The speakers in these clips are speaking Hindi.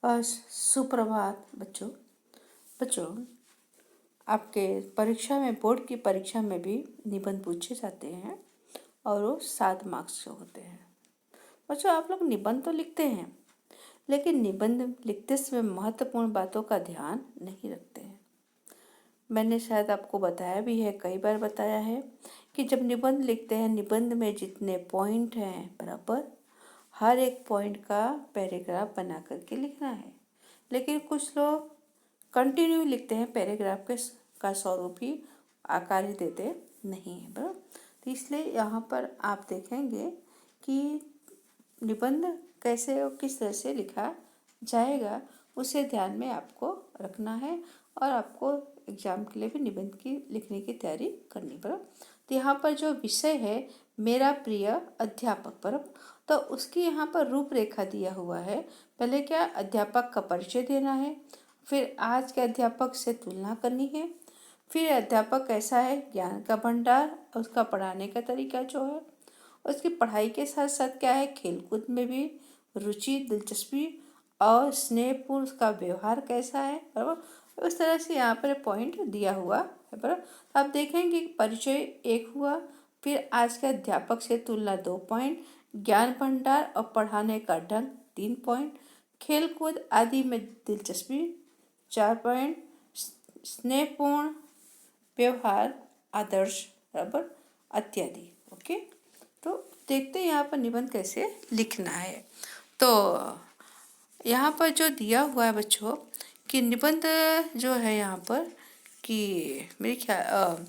सुप्रभात बच्चों। बच्चों, आपके परीक्षा में, बोर्ड की परीक्षा में भी निबंध पूछे जाते हैं और वो 7 मार्क्स के होते हैं। बच्चों, आप लोग निबंध तो लिखते हैं, लेकिन निबंध लिखते समय महत्वपूर्ण बातों का ध्यान नहीं रखते हैं। मैंने शायद आपको बताया भी है, कई बार बताया है कि जब निबंध लिखते हैं, निबंध में जितने पॉइंट हैं बराबर हर एक पॉइंट का पैराग्राफ बना करके लिखना है। लेकिन कुछ लोग कंटिन्यू लिखते हैं, पैराग्राफ के का स्वरूप ही आकार ही देते नहीं है बराबर। तो इसलिए यहाँ पर आप देखेंगे कि निबंध कैसे और किस तरह से लिखा जाएगा, उसे ध्यान में आपको रखना है और आपको एग्जाम के लिए भी निबंध की लिखने की तैयारी करनी बराबर। तो यहाँ पर जो विषय है मेरा प्रिय अध्यापक बराबर, तो उसकी यहाँ पर रूपरेखा दिया हुआ है। पहले क्या, अध्यापक का परिचय देना है, फिर आज के अध्यापक से तुलना करनी है, फिर अध्यापक कैसा है, ज्ञान का भंडार, उसका पढ़ाने का तरीका जो है, उसकी पढ़ाई के साथ साथ क्या है, खेलकूद में भी रुचि, दिलचस्पी और स्नेहपूर्ण उसका व्यवहार कैसा है बराबर। उस तरह से यहाँ पर पॉइंट दिया हुआ है बराबर। तो आप देखेंगे परिचय 1 हुआ, फिर आज के अध्यापक से तुलना 2 पॉइंट, ज्ञान भंडार और पढ़ाने का ढंग 3 पॉइंट, खेलकूद आदि में दिलचस्पी 4 पॉइंट, स्नेहपूर्ण व्यवहार, आदर्श बराबर इत्यादि। ओके, तो देखते हैं यहाँ पर निबंध कैसे लिखना है। तो यहाँ पर जो दिया हुआ है बच्चों कि निबंध जो है यहाँ पर कि मेरे ख्याल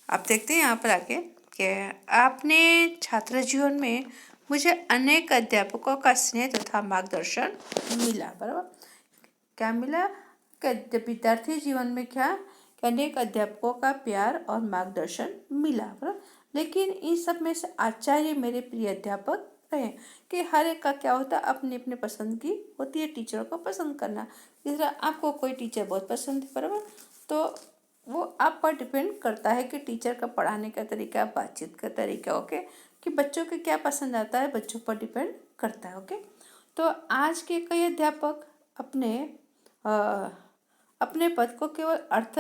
आप देखते हैं यहाँ पर आके कि आपने छात्र जीवन में मुझे अनेक अध्यापकों का स्नेह तथा मार्गदर्शन मिला बराबर। क्या मिला कि विद्यार्थी जीवन में क्या कि अनेक अध्यापकों का प्यार और मार्गदर्शन मिला बराबर। लेकिन इन सब में से आचार्य मेरे प्रिय अध्यापक रहे। कि हर एक का क्या होता है, अपनी अपनी पसंद की होती है, टीचर को पसंद करना। इस तरह आपको कोई टीचर बहुत पसंद है बराबर, तो वो आप पर डिपेंड करता है कि टीचर का पढ़ाने का तरीका, बातचीत का तरीका। ओके, कि बच्चों के क्या पसंद आता है, बच्चों पर डिपेंड करता है। ओके, तो आज के कई अध्यापक अपने पद को केवल अर्थ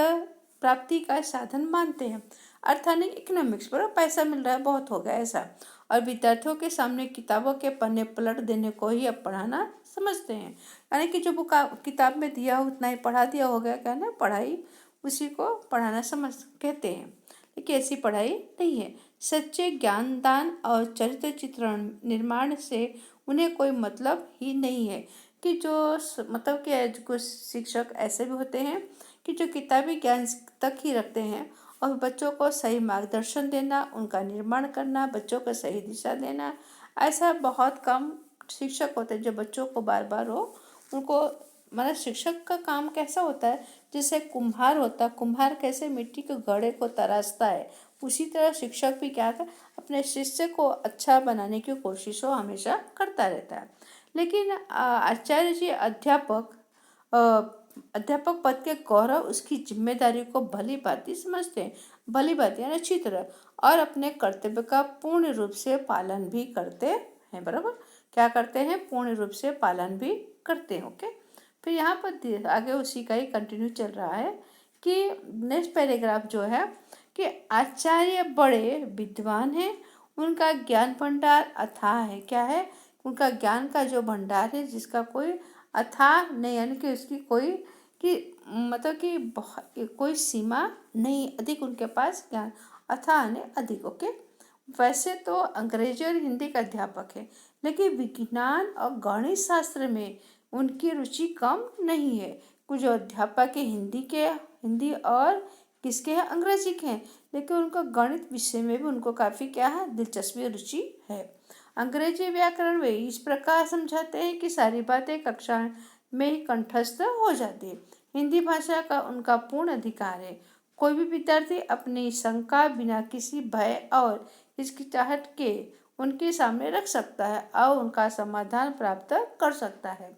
प्राप्ति का साधन मानते हैं। अर्थ यानी इकोनॉमिक्स, बराबर, पैसा मिल रहा है, बहुत हो गया ऐसा। और विद्यार्थियों के सामने किताबों के पन्ने पलट देने को ही अब पढ़ाना समझते हैं। यानी कि जो बुक किताब में दिया हो उतना ही पढ़ा दिया, हो गया क्या ना पढ़ाई, उसी को पढ़ाना समझ कहते हैं। लेकिन ऐसी पढ़ाई नहीं है। सच्चे ज्ञानदान और चरित्र चित्रण निर्माण से उन्हें कोई मतलब ही नहीं है। कि जो मतलब कि कुछ शिक्षक ऐसे भी होते हैं कि जो किताबी ज्ञान तक ही रखते हैं और बच्चों को सही मार्गदर्शन देना, उनका निर्माण करना, बच्चों को सही दिशा देना, ऐसा बहुत कम शिक्षक होते हैं जो बच्चों को बार बार हो उनको, मतलब शिक्षक का काम कैसा होता है, जैसे कुम्हार होता है, कुम्हार कैसे मिट्टी के घड़े को तराशता है, उसी तरह शिक्षक भी क्या कर अपने शिष्य को अच्छा बनाने की कोशिश हो हमेशा करता रहता है। लेकिन आचार्य जी अध्यापक पद के गौरव, उसकी जिम्मेदारी को भली भांति समझते हैं, भली भांति यानी अच्छी तरह, और अपने कर्तव्य का पूर्ण रूप से पालन भी करते हैं बराबर। क्या करते हैं, पूर्ण रूप से पालन भी करते हैं। ओके, फिर यहाँ पर आगे उसी का ही कंटिन्यू चल रहा है कि नेक्स्ट पैराग्राफ जो है कि आचार्य बड़े विद्वान हैं, उनका ज्ञान भंडार अथाह है। क्या है, उनका ज्ञान का जो भंडार है जिसका कोई अथाह नहीं, यानी कि उसकी कोई कि मतलब कि कोई सीमा नहीं, अधिक उनके पास ज्ञान, अथाह ने अधिक। ओके, वैसे तो अंग्रेजी और हिंदी का अध्यापक है, लेकिन विज्ञान और गणित शास्त्र में उनकी रुचि कम नहीं है। कुछ जो अध्यापक है हिंदी और किसके हैं, अंग्रेजी के हैं, लेकिन उनको गणित विषय में भी उनको काफ़ी क्या है, दिलचस्पी रुचि है। अंग्रेजी व्याकरण वे इस प्रकार समझाते हैं कि सारी बातें कक्षा में ही कंठस्थ हो जाती है। हिंदी भाषा का उनका पूर्ण अधिकार है। कोई भी विद्यार्थी अपनी शंका बिना किसी भय और हिचकिचाहट के उनके सामने रख सकता है और उनका समाधान प्राप्त कर सकता है।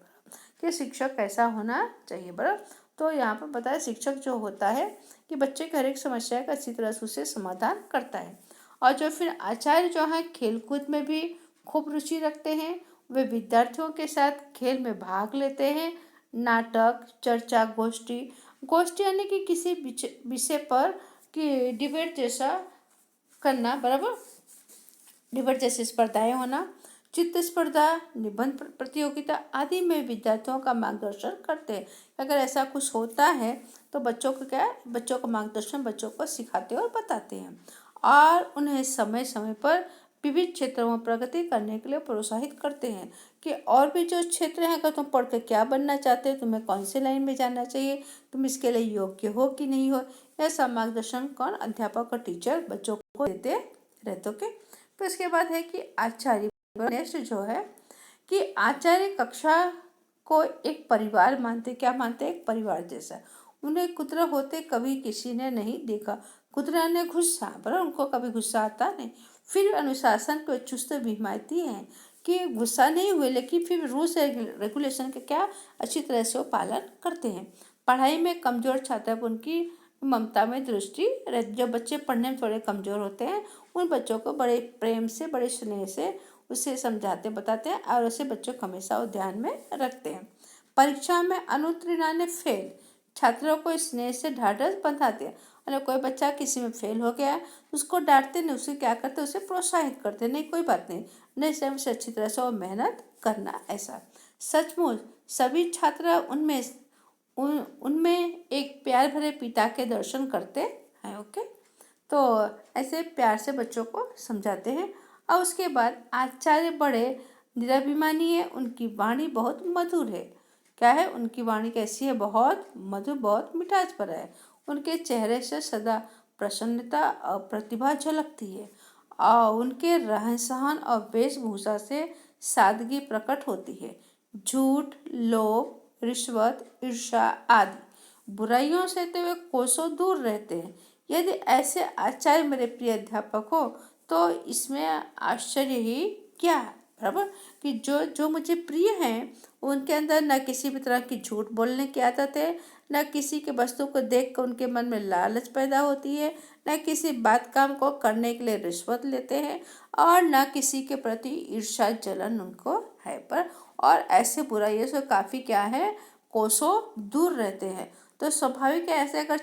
कि शिक्षक कैसा होना चाहिए बराबर। तो यहाँ पर बताया शिक्षक जो होता है कि बच्चे की हर एक समस्या का अच्छी तरह से उसे समाधान करता है। और जो फिर आचार्य जो है खेलकूद में भी खूब रुचि रखते हैं, वे विद्यार्थियों के साथ खेल में भाग लेते हैं। नाटक, चर्चा, गोष्ठी, गोष्ठी यानी कि किसी विषय पर कि डिबेट जैसा करना, बराबर, डिबेट जैसी स्पर्धाएं होना, चित्र स्पर्धा, निबंध प्रतियोगिता आदि में विद्यार्थियों का मार्गदर्शन करते हैं। अगर ऐसा कुछ होता है तो बच्चों को क्या है, बच्चों का मार्गदर्शन बच्चों को सिखाते और बताते हैं और उन्हें समय समय पर विविध क्षेत्रों में प्रगति करने के लिए प्रोत्साहित करते हैं कि और भी जो क्षेत्र हैं, अगर तुम पढ़ के क्या बनना चाहते हो, तुम्हें कौन सी लाइन में जाना चाहिए, तुम इसके लिए योग्य हो कि नहीं हो, यह सब मार्गदर्शन कौन, अध्यापक और टीचर बच्चों को देते रहते। ओके। तो इसके बाद है कि आचार्य। नेक्स्ट जो है कि आचार्य कक्षा को एक परिवार मानते, क्या मानते हैं, एक परिवार जैसा। उन्हें कुतरा होते कभी किसी ने नहीं देखा। कुतरा ने गुस्सा, पर उनको कभी गुस्सा आता नहीं। फिर अनुशासन को चुस्त हिमायती हैं कि गुस्सा नहीं हुए, लेकिन फिर रूल्स रेगुलेशन का क्या अच्छी तरह से वो पालन करते हैं। पढ़ाई में कमजोर छात्र पर उनकी ममता में दृष्टि रहती। जो बच्चे पढ़ने में थोड़े कमजोर होते हैं उन बच्चों को बड़े प्रेम से, बड़े स्नेह से उसे समझाते बताते हैं और उसे बच्चों को हमेशा ध्यान में रखते हैं। परीक्षा में अनुत्तीर्ण ने फेल, छात्रों को स्नेह से ढाढ़स बंधाते हैं। अगर कोई बच्चा किसी में फेल हो गया उसको डांटते नहीं, उसे क्या करते, उसे प्रोत्साहित करते, नहीं कोई बात नहीं, नेक्स्ट टाइम से अच्छी तरह से वो मेहनत करना। ऐसा सचमुच सभी छात्र उनमें एक प्यार भरे पिता के दर्शन करते हैं। ओके। तो ऐसे प्यार से बच्चों को समझाते हैं। और उसके बाद आचार्य बड़े निराभिमानी है, उनकी वाणी बहुत मधुर है। क्या है, उनकी वाणी कैसी है, बहुत मधुर, बहुत मिठास भरा है। उनके चेहरे से सदा प्रसन्नता और प्रतिभा झलकती है और उनके रहन सहन और वेशभूषा से सादगी प्रकट होती है। झूठ, लोभ, रिश्वत, ईर्ष्या आदि बुराइयों से तो वे कोसों दूर रहते हैं। यदि ऐसे आचार्य मेरे प्रिय अध्यापक हो तो इसमें आश्चर्य ही क्या है, बराबर, कि जो जो मुझे प्रिय हैं उनके अंदर न किसी भी तरह की झूठ बोलने की आदत है, न किसी के वस्तु को देख कर उनके मन में लालच पैदा होती है, न किसी बात काम को करने के लिए रिश्वत लेते हैं और न किसी के प्रति ईर्ष्या जलन उनको है। पर और ऐसे बुराइयों से काफ़ी क्या है, कोसों दूर रहते हैं। तो स्वाभाविक है, ऐसे अगर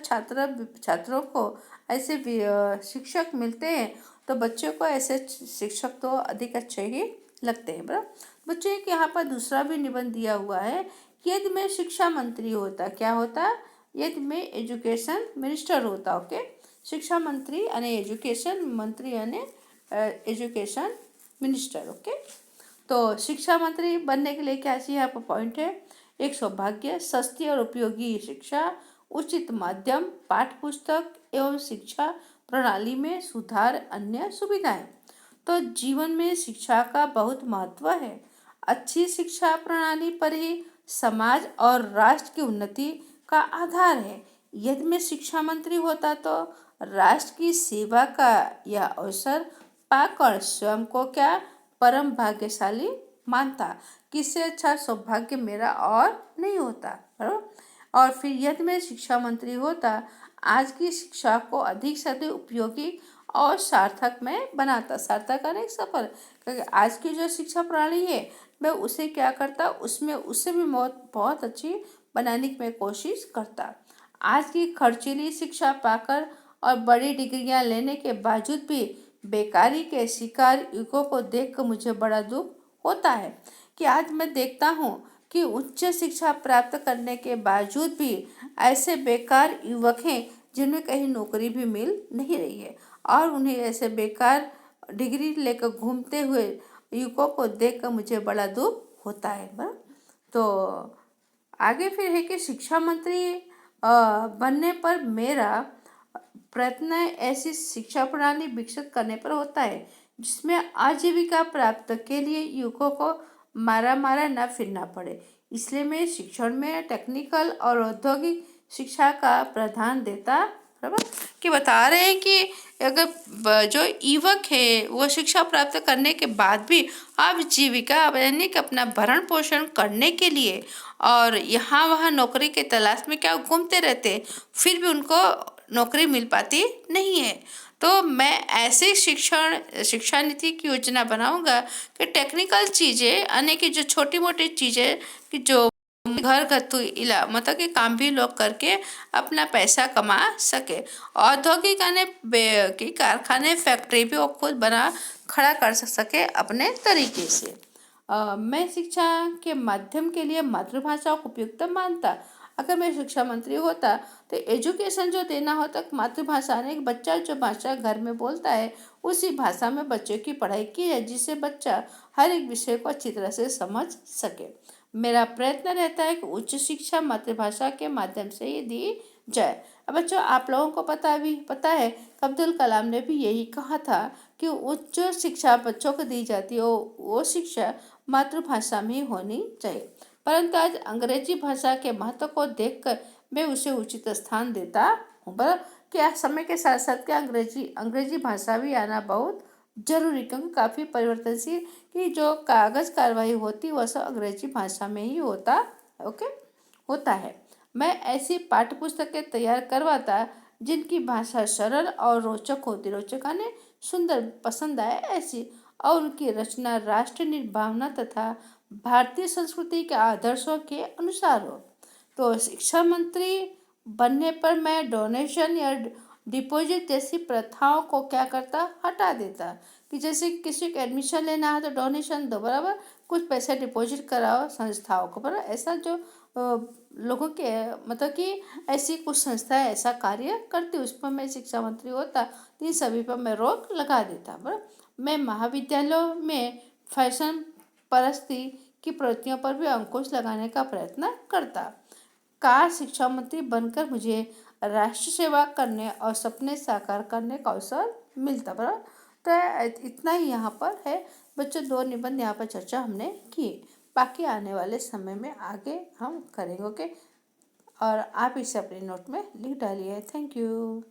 छात्रों को ऐसे शिक्षक मिलते हैं तो बच्चों को ऐसे शिक्षक तो अधिक अच्छे ही लगते हैं। बराबर। बच्चों के यहाँ पर दूसरा भी निबंध दिया हुआ है कि यदि मैं शिक्षा मंत्री होता, क्या होता, यदि मैं एजुकेशन मिनिस्टर होता। ओके। शिक्षा मंत्री यानी एजुकेशन मंत्री यानी एजुकेशन मिनिस्टर। ओके। तो शिक्षा मंत्री बनने के लिए क्या चाहिए, आपको पॉइंट है, एक सौभाग्य, सस्ती और उपयोगी शिक्षा, उचित माध्यम, पाठ्य पुस्तक एवं शिक्षा प्रणाली में सुधार, अन्य सुविधाएं। तो जीवन में शिक्षा का बहुत महत्व है। अच्छी शिक्षा प्रणाली पर ही समाज और राष्ट्र की उन्नति का आधार है। यदि मैं शिक्षा मंत्री होता तो राष्ट्र की सेवा का यह अवसर पाकर स्वयं को क्या परम भाग्यशाली मानता। किससे अच्छा सौभाग्य मेरा और नहीं होता, बराबर। और फिर यदि मैं शिक्षा मंत्री होता आज की शिक्षा को अधिक से अधिक उपयोगी और सार्थक में बनाता। सार्थक यानी सफल, क्योंकि आज की जो शिक्षा प्रणाली है मैं उसे क्या करता, उसमें उससे भी बहुत बहुत अच्छी बनाने की मैं कोशिश करता। आज की खर्चीली शिक्षा पाकर और बड़ी डिग्रियां लेने के बावजूद भी बेकारी के शिकार युवकों को देखकर मुझे बड़ा दुख होता है कि आज मैं देखता हूँ कि उच्च शिक्षा प्राप्त करने के बावजूद भी ऐसे बेकार युवक हैं जिनमें कहीं नौकरी भी मिल नहीं रही है और उन्हें ऐसे बेकार डिग्री लेकर घूमते हुए युवकों को देखकर मुझे बड़ा दुख होता है। तो आगे फिर है कि शिक्षा मंत्री बनने पर मेरा प्रयत्न ऐसी शिक्षा प्रणाली विकसित करने पर होता है जिसमें आजीविका प्राप्त के लिए युवकों को मारा मारा न फिरना पड़े। इसलिए मैं शिक्षण में टेक्निकल और औद्योगिक शिक्षा का प्रावधान देता। बराबर, कि बता रहे हैं कि अगर जो युवक है वो शिक्षा प्राप्त करने के बाद भी अब जीविका यानी कि अपना भरण पोषण करने के लिए और यहाँ वहाँ नौकरी के तलाश में क्या घूमते रहते, फिर भी उनको नौकरी मिल पाती नहीं है। तो मैं ऐसी शिक्षा नीति की योजना बनाऊंगा कि टेक्निकल चीज़ें यानी कि जो छोटी मोटी चीज़ें कि जो घर गतु इला मतलब कि काम भी लोग करके अपना पैसा कमा सके। औद्योगिक यानी कि कारखाने फैक्ट्री भी वो खुद बना खड़ा कर सके अपने तरीके से। मैं शिक्षा के माध्यम के लिए मातृभाषा को उपयुक्त मानता। अगर मैं शिक्षा मंत्री होता तो एजुकेशन जो देना होता मातृभाषा यानी एक बच्चा जो भाषा घर में बोलता है उसी भाषा में बच्चों की पढ़ाई की है, जिससे बच्चा हर एक विषय को अच्छी तरह से समझ सके। मेरा प्रयत्न रहता है कि उच्च शिक्षा मातृभाषा के माध्यम से ही दी जाए। अब बच्चों आप लोगों को पता है अब्दुल कलाम ने भी यही कहा था कि उच्च शिक्षा बच्चों को दी जाती है वो शिक्षा मातृभाषा में ही होनी चाहिए। परंतु आज अंग्रेजी भाषा के महत्व को देखकर मैं उसे उचित स्थान देता हूँ। पर क्या समय के साथ साथ क्या अंग्रेजी भाषा भी आना बहुत जरूरी, क्योंकि काफ़ी परिवर्तनशील कि जो कागज कार्रवाई होती वह सब अंग्रेजी भाषा में ही होता है। मैं ऐसी पाठ्य पुस्तकें तैयार करवाता जिनकी भाषा सरल और रोचक होती, रोचक यानी सुंदर पसंद आए ऐसी, और उनकी रचना राष्ट्र निर्भावना तथा भारतीय संस्कृति के आदर्शों के अनुसार हो। तो शिक्षा मंत्री बनने पर मैं डोनेशन या डिपॉजिट जैसी प्रथाओं को क्या करता, हटा देता। कि जैसे किसी को एडमिशन लेना है तो डोनेशन दो, बराबर कुछ पैसे डिपॉजिट कराओ संस्थाओं को, बराबर ऐसा जो लोगों के मतलब कि ऐसी कुछ संस्थाएं ऐसा कार्य करती, उस पर मैं शिक्षा मंत्री होता तो इन सभी पर मैं रोक लगा देता। बराबर मैं महाविद्यालयों में फैशन परस्ती की प्रवृत्तियों पर भी अंकुश लगाने का प्रयत्न करता। काश शिक्षा मंत्री बनकर मुझे राष्ट्र सेवा करने और सपने साकार करने का अवसर मिलता। बराबर तो इतना ही यहाँ पर है बच्चों, 2 निबंध यहाँ पर चर्चा हमने की। बाकी आने वाले समय में आगे हम करेंगे। ओके, और आप इसे अपने नोट में लिख डालिए। Thank you.